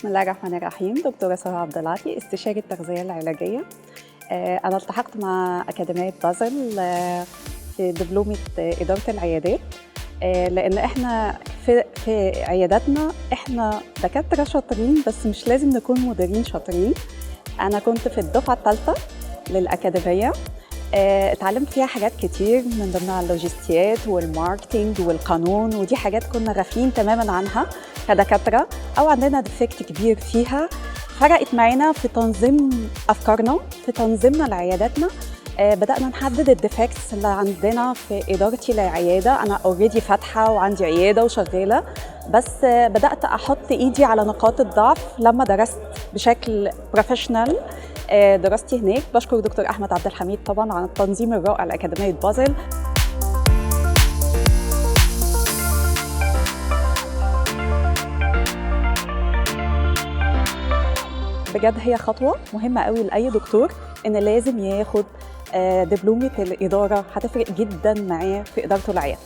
بسم الله الرحمن الرحيم. دكتورة سارة عبد العاطي، استشاري التغذية العلاجية. أنا التحقت مع أكاديمية بازل في دبلومة إدارة العيادات، لأن إحنا في عياداتنا إحنا دكاترة شاطرين، بس مش لازم نكون مديرين شاطرين. أنا كنت في الدفعة الثالثة للأكاديمية، اتعلمت فيها حاجات كتير، من ضمنها اللوجستيات والماركتينج والقانون، ودي حاجات كنا غافلين تماما عنها كدكاترة أو عندنا ديفكت كبير فيها. فرقت معانا في تنظيم أفكارنا، في تنظيمنا لعياداتنا. بدأنا نحدد الديفكتس اللي عندنا في إدارتي للعيادة. أنا اوريدي فاتحة وعندي عيادة وشغالة، بس بدأت أحط إيدي على نقاط الضعف لما درست بشكل بروفيشنال دراستي هناك. بشكر دكتور أحمد عبد الحميد طبعا عن التنظيم الرائع لأكاديمية بازل. بجد هي خطوة مهمة قوي لأي دكتور إن لازم ياخد دبلومة الإدارة، هتفرق جدا معاه في إدارته العيادة.